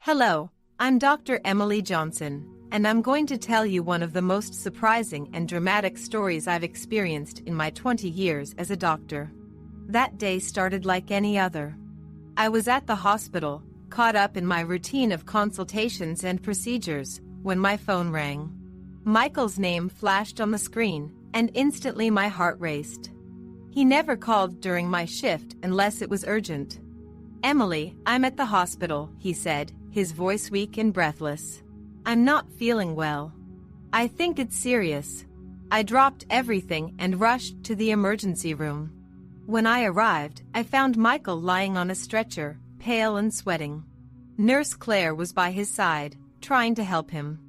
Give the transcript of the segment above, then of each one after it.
Hello, I'm Dr. Emily Johnson, and I'm going to tell you one of the most surprising and dramatic stories I've experienced in my 20 years as a doctor. That day started like any other. I was at the hospital, caught up in my routine of consultations and procedures, when my phone rang. Michael's name flashed on the screen, and instantly my heart raced. He never called during my shift unless it was urgent. "Emily, I'm at the hospital," he said, his voice weak and breathless. "I'm not feeling well. I think it's serious." I dropped everything and rushed to the emergency room. When I arrived, I found Michael lying on a stretcher, pale and sweating. Nurse Claire was by his side, trying to help him.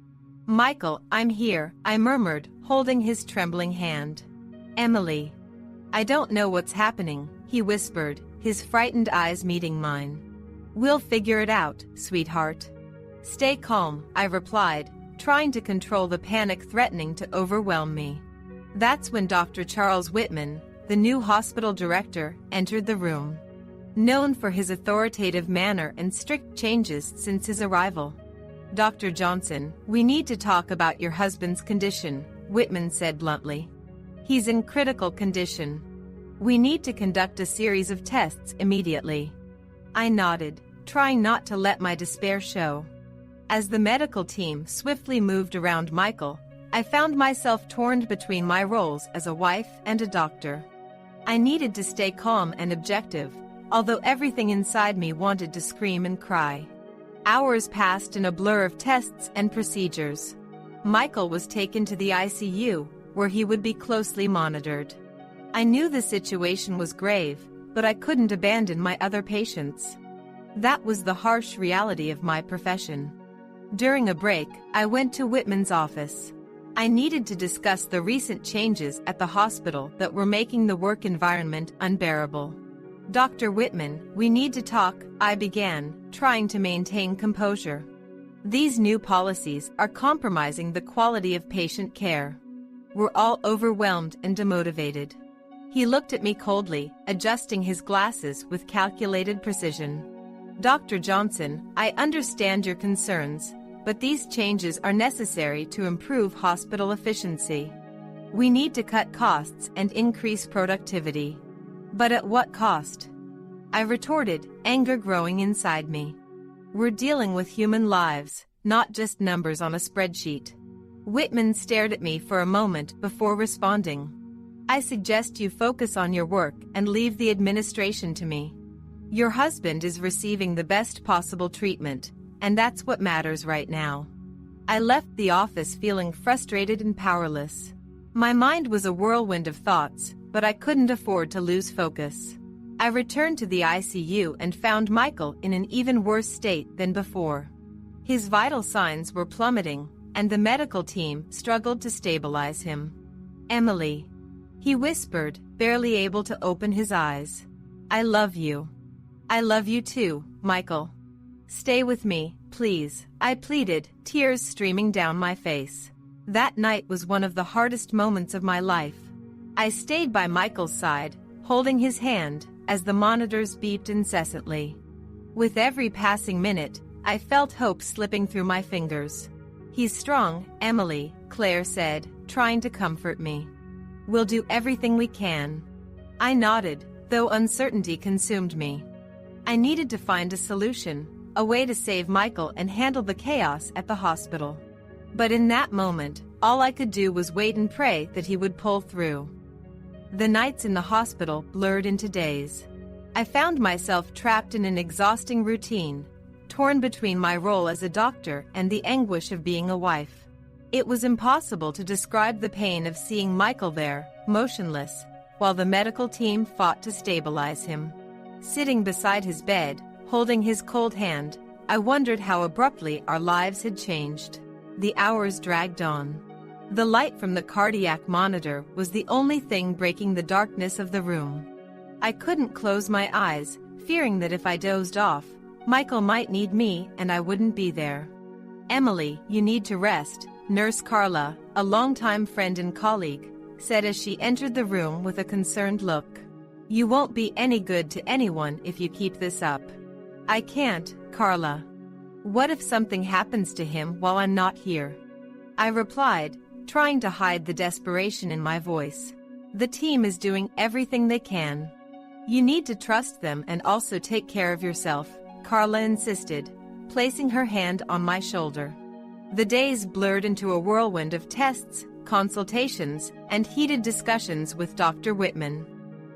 "Michael, I'm here," I murmured, holding his trembling hand. "Emily." "I don't know what's happening," he whispered, his frightened eyes meeting mine. "We'll figure it out, sweetheart." "Stay calm," I replied, trying to control the panic threatening to overwhelm me. That's when Dr. Charles Whitman, the new hospital director, entered the room. Known for his authoritative manner and strict changes since his arrival. "Dr. Johnson, we need to talk about your husband's condition," Whitman said bluntly. "He's in critical condition. We need to conduct a series of tests immediately." I nodded, trying not to let my despair show. As the medical team swiftly moved around Michael, I found myself torn between my roles as a wife and a doctor. I needed to stay calm and objective, although everything inside me wanted to scream and cry. Hours passed in a blur of tests and procedures. Michael was taken to the ICU, where he would be closely monitored. I knew the situation was grave, but I couldn't abandon my other patients. That was the harsh reality of my profession. During a break, I went to Whitman's office. I needed to discuss the recent changes at the hospital that were making the work environment unbearable. "Dr. Whitman, we need to talk," I began, trying to maintain composure. "These new policies are compromising the quality of patient care. We're all overwhelmed and demotivated." He looked at me coldly, adjusting his glasses with calculated precision. "Dr. Johnson, I understand your concerns, but these changes are necessary to improve hospital efficiency. We need to cut costs and increase productivity. But at what cost?" I retorted, anger growing inside me. "We're dealing with human lives, not just numbers on a spreadsheet." Whitman stared at me for a moment before responding. "I suggest you focus on your work and leave the administration to me. Your husband is receiving the best possible treatment, and that's what matters right now." I left the office feeling frustrated and powerless. My mind was a whirlwind of thoughts, but I couldn't afford to lose focus. I returned to the ICU and found Michael in an even worse state than before. His vital signs were plummeting, and the medical team struggled to stabilize him. "Emily," he whispered, barely able to open his eyes. "I love you." "I love you too, Michael. Stay with me, please," I pleaded, tears streaming down my face. That night was one of the hardest moments of my life. I stayed by Michael's side, holding his hand, as the monitors beeped incessantly. With every passing minute, I felt hope slipping through my fingers. "He's strong, Emily," Claire said, trying to comfort me. "We'll do everything we can." I nodded, though uncertainty consumed me. I needed to find a solution, a way to save Michael and handle the chaos at the hospital. But in that moment, all I could do was wait and pray that he would pull through. The nights in the hospital blurred into days. I found myself trapped in an exhausting routine, torn between my role as a doctor and the anguish of being a wife. It was impossible to describe the pain of seeing Michael there, motionless, while the medical team fought to stabilize him. Sitting beside his bed, holding his cold hand, I wondered how abruptly our lives had changed. The hours dragged on. The light from the cardiac monitor was the only thing breaking the darkness of the room. I couldn't close my eyes, fearing that if I dozed off, Michael might need me and I wouldn't be there. "Emily, you need to rest," Nurse Carla, a longtime friend and colleague, said as she entered the room with a concerned look. "You won't be any good to anyone if you keep this up." "I can't, Carla." What if something happens to him while I'm not here? I replied, trying to hide the desperation in my voice. The team is doing everything they can. You need to trust them and also take care of yourself, Carla insisted, placing her hand on my shoulder. The days blurred into a whirlwind of tests, consultations, and heated discussions with Dr. Whitman.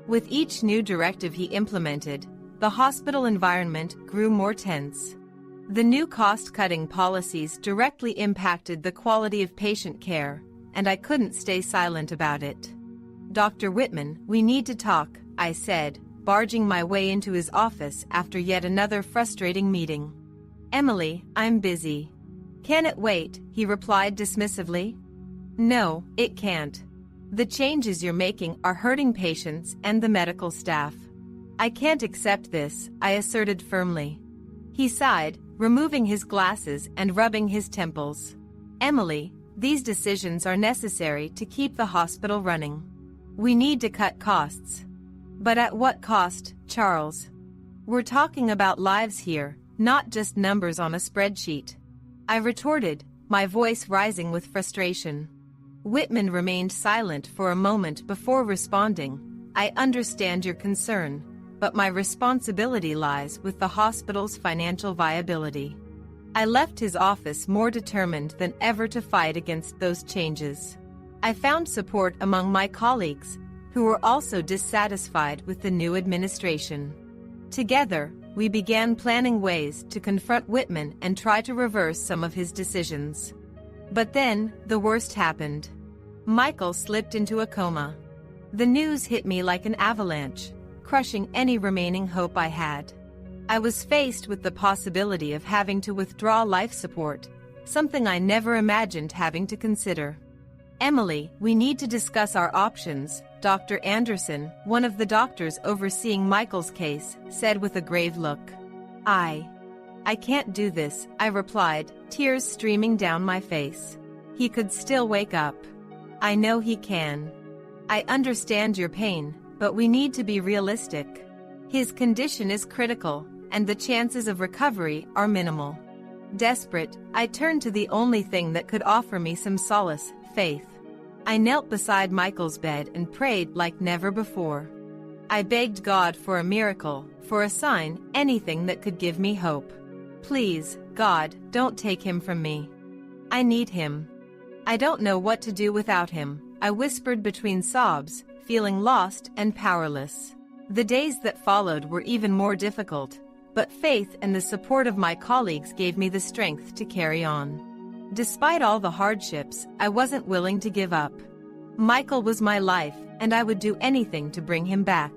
With each new directive he implemented, the hospital environment grew more tense. The new cost-cutting policies directly impacted the quality of patient care, and I couldn't stay silent about it. Dr. Whitman, we need to talk, I said, barging my way into his office after yet another frustrating meeting. Emily, I'm busy. Can it wait? He replied dismissively. No, it can't. The changes you're making are hurting patients and the medical staff. I can't accept this, I asserted firmly. He sighed, removing his glasses and rubbing his temples. Emily, these decisions are necessary to keep the hospital running. We need to cut costs. But at what cost, Charles? We're talking about lives here, not just numbers on a spreadsheet. I retorted, my voice rising with frustration. Whitman remained silent for a moment before responding. I understand your concern, but my responsibility lies with the hospital's financial viability. I left his office more determined than ever to fight against those changes. I found support among my colleagues, who were also dissatisfied with the new administration. Together, we began planning ways to confront Whitman and try to reverse some of his decisions. But then, the worst happened. Michael slipped into a coma. The news hit me like an avalanche, crushing any remaining hope I had. I was faced with the possibility of having to withdraw life support, something I never imagined having to consider. Emily, we need to discuss our options, Dr. Anderson, one of the doctors overseeing Michael's case, said with a grave look. I can't do this, I replied, tears streaming down my face. He could still wake up. I know he can. I understand your pain, but we need to be realistic. His condition is critical, and the chances of recovery are minimal. Desperate, I turned to the only thing that could offer me some solace, faith. I knelt beside Michael's bed and prayed like never before. I begged God for a miracle, for a sign, anything that could give me hope. Please, God, don't take him from me. I need him. I don't know what to do without him, I whispered between sobs, feeling lost and powerless. The days that followed were even more difficult, but faith and the support of my colleagues gave me the strength to carry on. Despite all the hardships, I wasn't willing to give up. Michael was my life, and I would do anything to bring him back.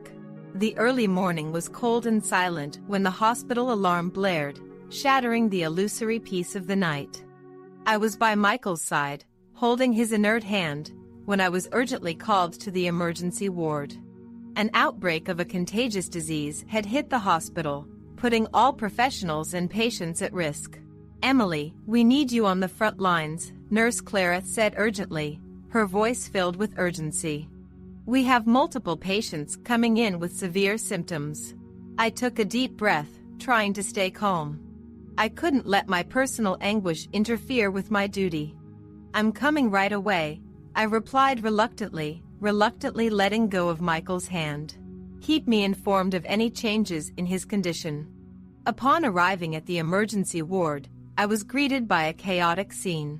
The early morning was cold and silent when the hospital alarm blared, shattering the illusory peace of the night. I was by Michael's side, holding his inert hand, when I was urgently called to the emergency ward. An outbreak of a contagious disease had hit the hospital, putting all professionals and patients at risk. Emily, we need you on the front lines, Nurse Clara said urgently, her voice filled with urgency. We have multiple patients coming in with severe symptoms. I took a deep breath, trying to stay calm. I couldn't let my personal anguish interfere with my duty. I'm coming right away, I replied reluctantly letting go of Michael's hand. Keep me informed of any changes in his condition. Upon arriving at the emergency ward, I was greeted by a chaotic scene.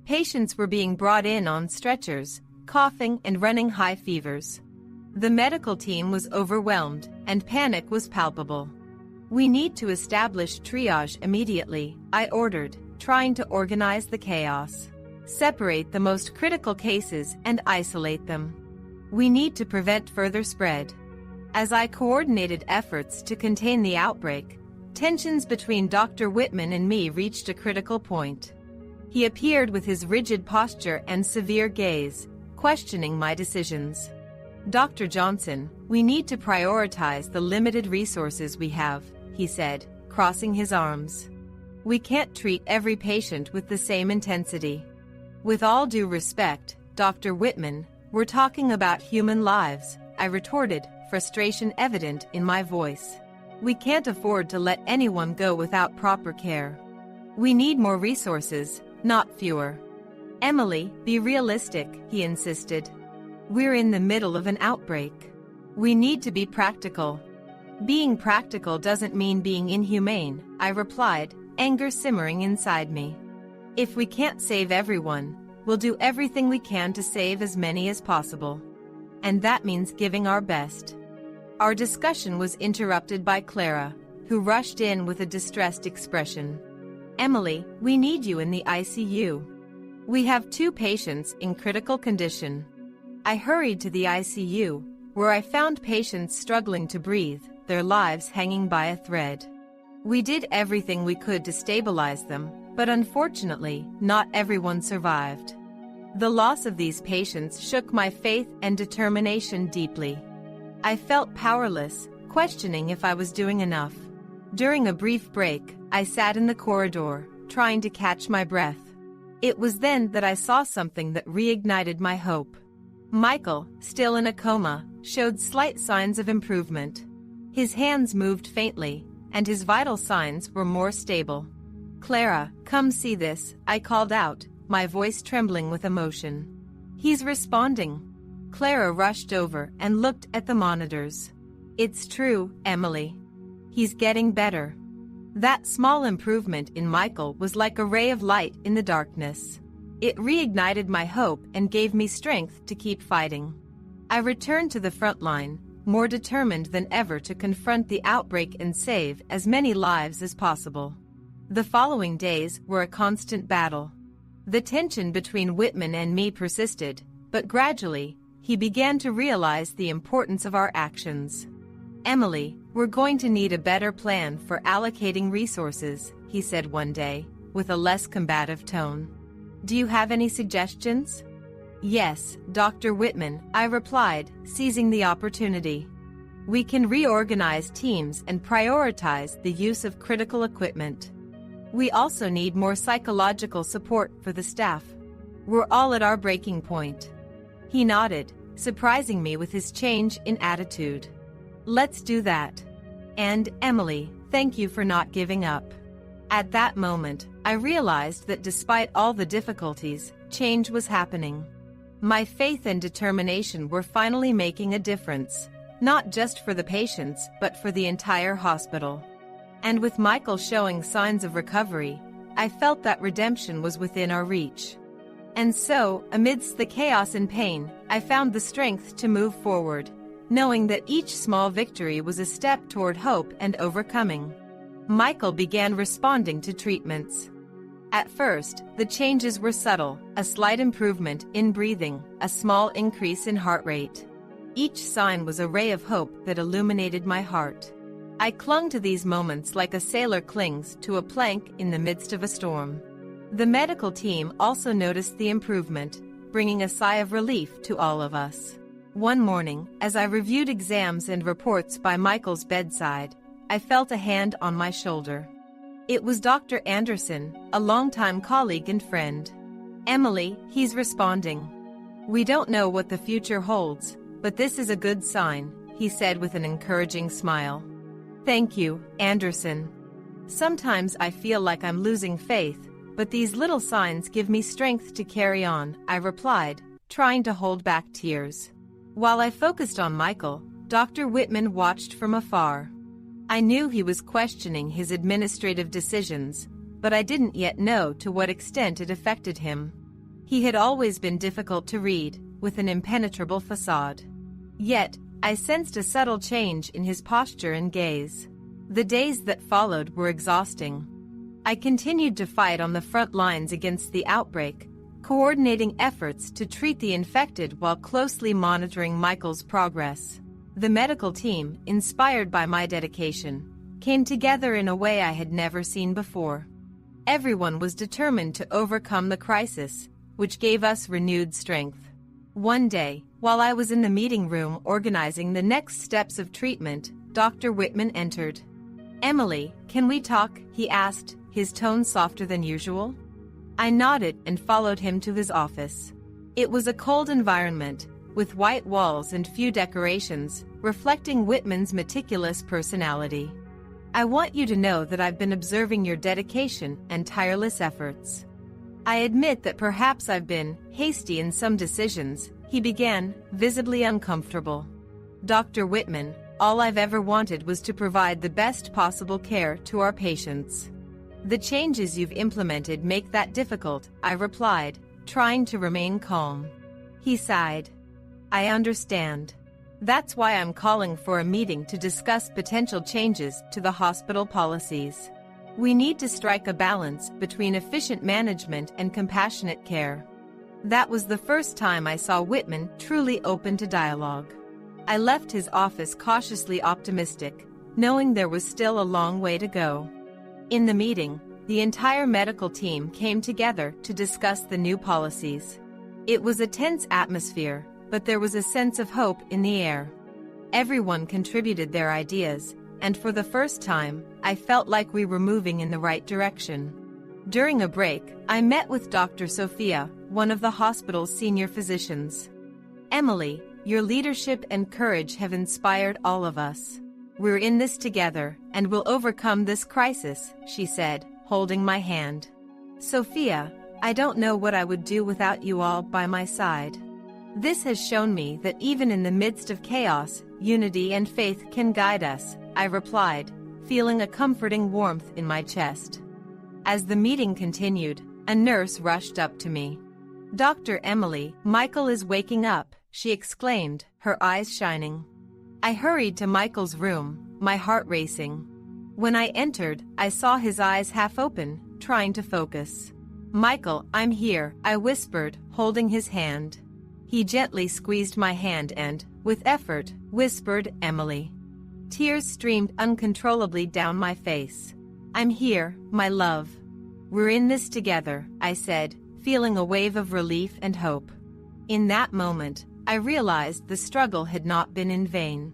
Patients were being brought in on stretchers, coughing and running high fevers. The medical team was overwhelmed, and panic was palpable. We need to establish triage immediately, I ordered, trying to organize the chaos. Separate the most critical cases and isolate them. We need to prevent further spread. As I coordinated efforts to contain the outbreak, tensions between Dr. Whitman and me reached a critical point. He appeared with his rigid posture and severe gaze, questioning my decisions. Dr. Johnson, we need to prioritize the limited resources we have, he said, crossing his arms. We can't treat every patient with the same intensity. With all due respect, Dr. Whitman, we're talking about human lives, I retorted, frustration evident in my voice. We can't afford to let anyone go without proper care. We need more resources, not fewer. Emily, be realistic, he insisted. We're in the middle of an outbreak. We need to be practical. Being practical doesn't mean being inhumane, I replied, anger simmering inside me. If we can't save everyone, we'll do everything we can to save as many as possible. And that means giving our best. Our discussion was interrupted by Clara, who rushed in with a distressed expression. Emily, we need you in the ICU. We have 2 patients in critical condition. I hurried to the ICU, where I found patients struggling to breathe, their lives hanging by a thread. We did everything we could to stabilize them, but unfortunately, not everyone survived. The loss of these patients shook my faith and determination deeply. I felt powerless, questioning if I was doing enough. During a brief break, I sat in the corridor, trying to catch my breath. It was then that I saw something that reignited my hope. Michael, still in a coma, showed slight signs of improvement. His hands moved faintly, and his vital signs were more stable. Clara, come see this, I called out, my voice trembling with emotion. He's responding. Clara rushed over and looked at the monitors. It's true, Emily. He's getting better. That small improvement in Michael was like a ray of light in the darkness. It reignited my hope and gave me strength to keep fighting. I returned to the front line, more determined than ever to confront the outbreak and save as many lives as possible. The following days were a constant battle. The tension between Whitman and me persisted, but gradually, he began to realize the importance of our actions. Emily, we're going to need a better plan for allocating resources, he said one day, with a less combative tone. Do you have any suggestions? Yes, Dr. Whitman, I replied, seizing the opportunity. We can reorganize teams and prioritize the use of critical equipment. We also need more psychological support for the staff. We're all at our breaking point. He nodded, surprising me with his change in attitude. Let's do that. And, Emily, thank you for not giving up. At that moment, I realized that despite all the difficulties, change was happening. My faith and determination were finally making a difference, not just for the patients but for the entire hospital. And with Michael showing signs of recovery, I felt that redemption was within our reach. And so, amidst the chaos and pain, I found the strength to move forward, knowing that each small victory was a step toward hope and overcoming. Michael began responding to treatments. At first, the changes were subtle, a slight improvement in breathing, a small increase in heart rate. Each sign was a ray of hope that illuminated my heart. I clung to these moments like a sailor clings to a plank in the midst of a storm. The medical team also noticed the improvement, bringing a sigh of relief to all of us. One morning, as I reviewed exams and reports by Michael's bedside, I felt a hand on my shoulder. It was Dr. Anderson, a longtime colleague and friend. Emily, he's responding. We don't know what the future holds, but this is a good sign, he said with an encouraging smile. Thank you, Anderson. Sometimes I feel like I'm losing faith, but these little signs give me strength to carry on, I replied, trying to hold back tears. While I focused on Michael, Dr. Whitman watched from afar. I knew he was questioning his administrative decisions, but I didn't yet know to what extent it affected him. He had always been difficult to read, with an impenetrable facade. Yet, I sensed a subtle change in his posture and gaze. The days that followed were exhausting. I continued to fight on the front lines against the outbreak, coordinating efforts to treat the infected while closely monitoring Michael's progress. The medical team, inspired by my dedication, came together in a way I had never seen before. Everyone was determined to overcome the crisis, which gave us renewed strength. One day, while I was in the meeting room organizing the next steps of treatment, Dr. Whitman entered. Emily, can we talk? He asked, his tone softer than usual. I nodded and followed him to his office. It was a cold environment, with white walls and few decorations, reflecting Whitman's meticulous personality. I want you to know that I've been observing your dedication and tireless efforts. I admit that perhaps I've been hasty in some decisions," he began, visibly uncomfortable. "Dr. Whitman, all I've ever wanted was to provide the best possible care to our patients. The changes you've implemented make that difficult," I replied, trying to remain calm. He sighed. "I understand. That's why I'm calling for a meeting to discuss potential changes to the hospital policies. We need to strike a balance between efficient management and compassionate care." That was the first time I saw Whitman truly open to dialogue. I left his office cautiously optimistic, knowing there was still a long way to go. In the meeting, the entire medical team came together to discuss the new policies. It was a tense atmosphere, but there was a sense of hope in the air. Everyone contributed their ideas, and for the first time, I felt like we were moving in the right direction. During a break, I met with Dr. Sophia, one of the hospital's senior physicians. "Emily, your leadership and courage have inspired all of us. We're in this together, and we'll overcome this crisis," she said, holding my hand. "Sophia, I don't know what I would do without you all by my side. This has shown me that even in the midst of chaos, unity and faith can guide us," I replied, feeling a comforting warmth in my chest. As the meeting continued, a nurse rushed up to me. "Dr. Emily, Michael is waking up," she exclaimed, her eyes shining. I hurried to Michael's room, my heart racing. When I entered, I saw his eyes half open, trying to focus. "Michael, I'm here," I whispered, holding his hand. He gently squeezed my hand and, with effort, whispered, "Emily." Tears streamed uncontrollably down my face. "I'm here, my love. We're in this together," I said, feeling a wave of relief and hope. In that moment, I realized the struggle had not been in vain.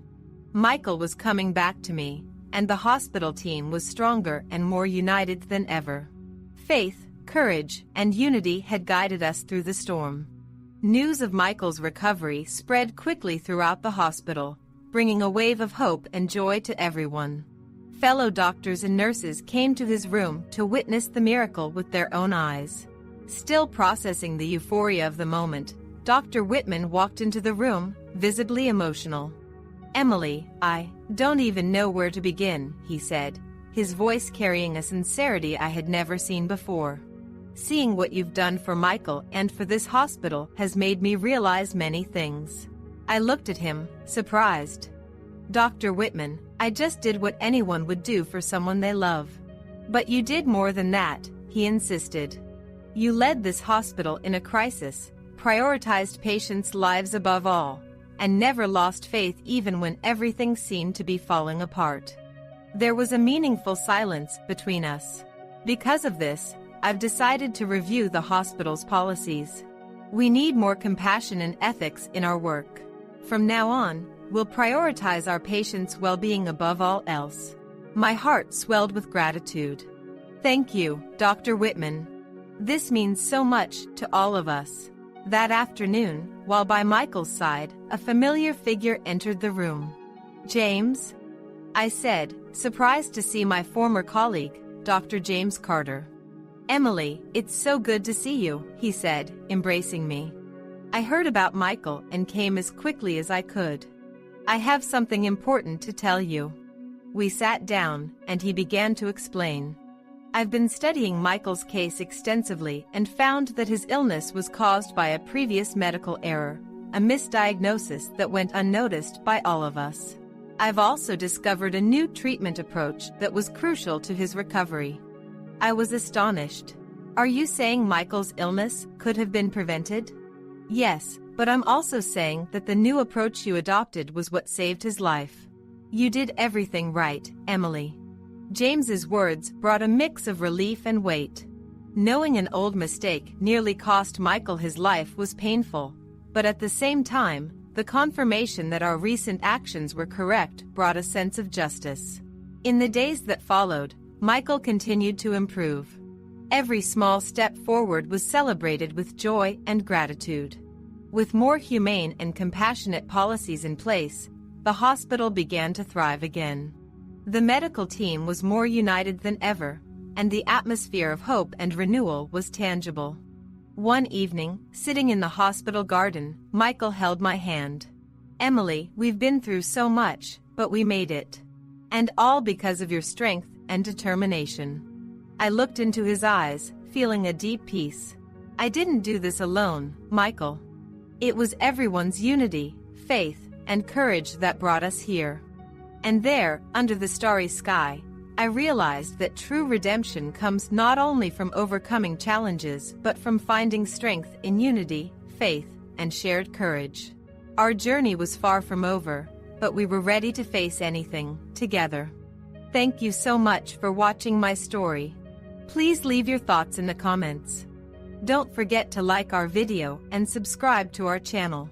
Michael was coming back to me, and the hospital team was stronger and more united than ever. Faith, courage, and unity had guided us through the storm. News of Michael's recovery spread quickly throughout the hospital, bringing a wave of hope and joy to everyone. Fellow doctors and nurses came to his room to witness the miracle with their own eyes. Still processing the euphoria of the moment, Dr. Whitman walked into the room, visibly emotional. "Emily, I don't even know where to begin," he said, his voice carrying a sincerity I had never seen before. "Seeing what you've done for Michael and for this hospital has made me realize many things." I looked at him, surprised. "Dr. Whitman, I just did what anyone would do for someone they love." "But you did more than that," he insisted. "You led this hospital in a crisis, prioritized patients' lives above all, and never lost faith even when everything seemed to be falling apart." There was a meaningful silence between us. "Because of this, I've decided to review the hospital's policies. We need more compassion and ethics in our work. From now on, we'll prioritize our patients' well-being above all else." My heart swelled with gratitude. "Thank you, Dr. Whitman. This means so much to all of us." That afternoon, while by Michael's side, a familiar figure entered the room. "James?" I said, surprised to see my former colleague, Dr. James Carter. "Emily, it's so good to see you," he said, embracing me. "I heard about Michael and came as quickly as I could. I have something important to tell you." We sat down, and he began to explain. "I've been studying Michael's case extensively and found that his illness was caused by a previous medical error, a misdiagnosis that went unnoticed by all of us. I've also discovered a new treatment approach that was crucial to his recovery." I was astonished. "Are you saying Michael's illness could have been prevented?" "Yes, but I'm also saying that the new approach you adopted was what saved his life. You did everything right, Emily." James's words brought a mix of relief and weight. Knowing an old mistake nearly cost Michael his life was painful, but at the same time, the confirmation that our recent actions were correct brought a sense of justice. In the days that followed, Michael continued to improve. Every small step forward was celebrated with joy and gratitude. With more humane and compassionate policies in place, the hospital began to thrive again. The medical team was more united than ever, and the atmosphere of hope and renewal was tangible. One evening, sitting in the hospital garden, Michael held my hand. "Emily, we've been through so much, but we made it. And all because of your strength and determination." I looked into his eyes, feeling a deep peace. "I didn't do this alone, Michael. It was everyone's unity, faith, and courage that brought us here." And there, under the starry sky, I realized that true redemption comes not only from overcoming challenges but from finding strength in unity, faith, and shared courage. Our journey was far from over, but we were ready to face anything, together. Thank you so much for watching my story. Please leave your thoughts in the comments. Don't forget to like our video and subscribe to our channel.